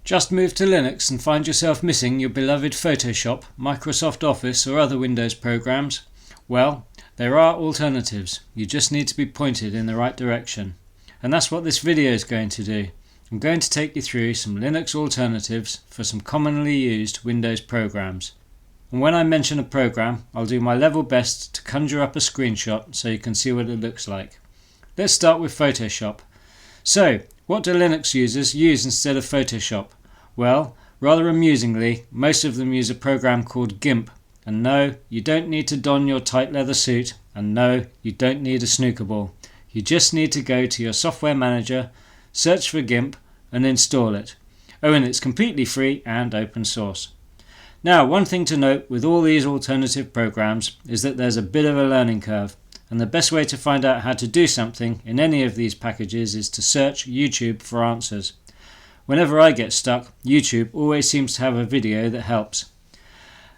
Just move to Linux and find yourself missing your beloved Photoshop, Microsoft Office or other Windows programs? Well, there are alternatives. You just need to be pointed in the right direction. And that's what this video is going to do. I'm going to take you through some Linux alternatives for some commonly used Windows programs. And when I mention a program, I'll do my level best to conjure up a screenshot so you can see what it looks like. Let's start with Photoshop. So, what do Linux users use instead of Photoshop? Well, rather amusingly, most of them use a program called GIMP. And no, you don't need to don your tight leather suit, and no, you don't need a snooker ball. You just need to go to your software manager, search for GIMP and install it. Oh, and it's completely free and open source. Now, one thing to note with all these alternative programs is that there's a bit of a learning curve, and the best way to find out how to do something in any of these packages is to search YouTube for answers. Whenever I get stuck, YouTube always seems to have a video that helps.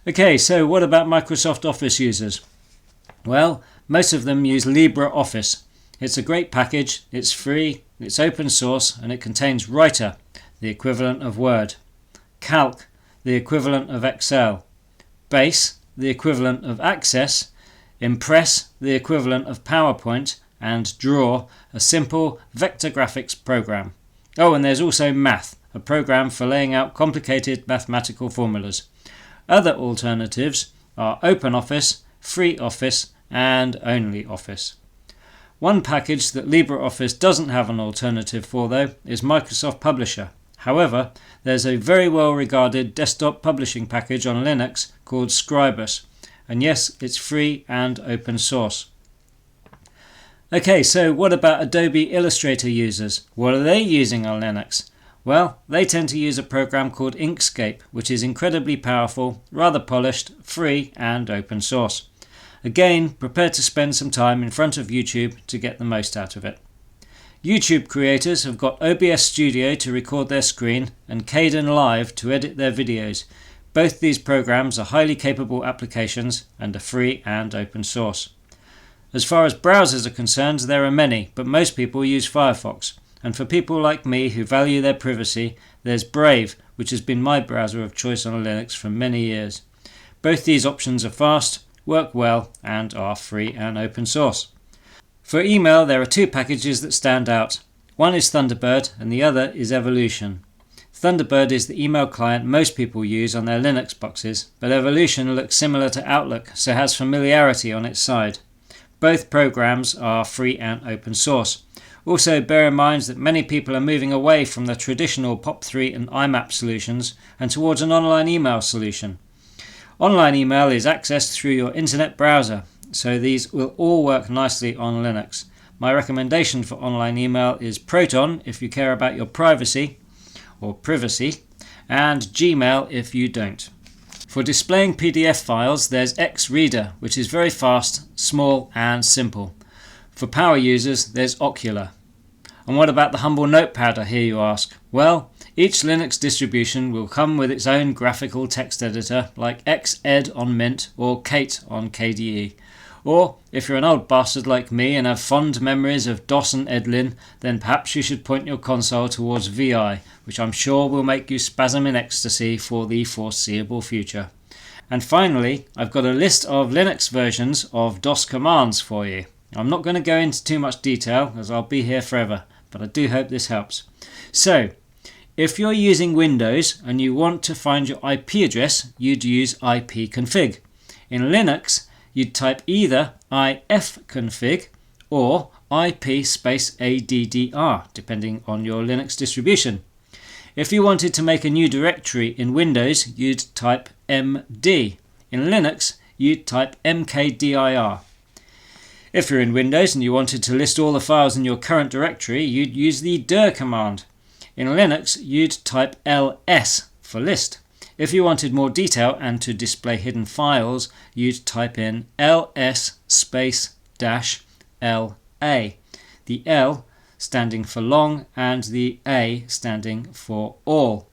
Okay, so what about Microsoft Office users? Well, most of them use LibreOffice. It's a great package, it's free, it's open source, and it contains Writer, the equivalent of Word, Calc, the equivalent of Excel, Base, the equivalent of Access, Impress, the equivalent of PowerPoint, and Draw, a simple vector graphics program. Oh, and there's also Math, a program for laying out complicated mathematical formulas. Other alternatives are OpenOffice, FreeOffice, and OnlyOffice. One package that LibreOffice doesn't have an alternative for, though, is Microsoft Publisher. However, there's a very well regarded desktop publishing package on Linux called Scribus, and yes, it's free and open source. Okay, so what about Adobe Illustrator users? What are they using on Linux? Well, they tend to use a program called Inkscape, which is incredibly powerful, rather polished, free and open source. Again, prepare to spend some time in front of YouTube to get the most out of it. YouTube creators have got OBS Studio to record their screen and Kdenlive to edit their videos. Both these programs are highly capable applications and are free and open source. As far as browsers are concerned, there are many, but most people use Firefox. And for people like me who value their privacy, there's Brave, which has been my browser of choice on Linux for many years. Both these options are fast, work well, and are free and open source. For email, there are two packages that stand out. One is Thunderbird and the other is Evolution. Thunderbird is the email client most people use on their Linux boxes, but Evolution looks similar to Outlook, so has familiarity on its side. Both programs are free and open source. Also, bear in mind that many people are moving away from the traditional POP3 and IMAP solutions and towards an online email solution. Online email is accessed through your internet browser, so these will all work nicely on Linux. My recommendation for online email is Proton if you care about your privacy, and Gmail if you don't. For displaying PDF files, there's Xreader, which is very fast, small and simple. For power users, there's Okular. And what about the humble Notepad, I hear you ask? Well, each Linux distribution will come with its own graphical text editor like Xed on Mint or Kate on KDE. Or, if you're an old bastard like me and have fond memories of DOS and edlin, then perhaps you should point your console towards VI, which I'm sure will make you spasm in ecstasy for the foreseeable future. And finally, I've got a list of Linux versions of DOS commands for you. I'm not going to go into too much detail as I'll be here forever, but I do hope this helps. So, if you're using Windows and you want to find your IP address, you'd use ifconfig. In Linux, you'd type either ifconfig or IP space addr, depending on your Linux distribution. If you wanted to make a new directory in Windows, you'd type md. In Linux, you'd type mkdir. If you're in Windows and you wanted to list all the files in your current directory, you'd use the dir command. In Linux, you'd type ls for list. If you wanted more detail and to display hidden files, you'd type in ls space dash la. The L standing for long and the A standing for all.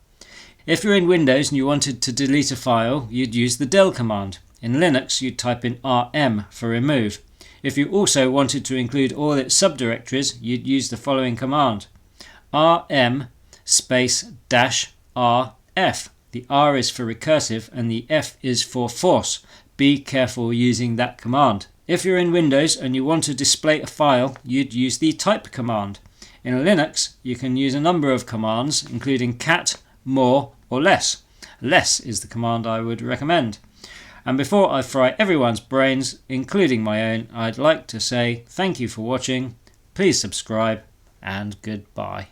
If you're in Windows and you wanted to delete a file, you'd use the del command. In Linux, you'd type in rm for remove. If you also wanted to include all its subdirectories, you'd use the following command: rm space dash RF. The R is for recursive and the F is for force. Be careful using that command. If you're in Windows and you want to display a file, you'd use the type command. In Linux, you can use a number of commands, including cat, more, or less. Less is the command I would recommend. And before I fry everyone's brains, including my own, I'd like to say thank you for watching, please subscribe, and goodbye.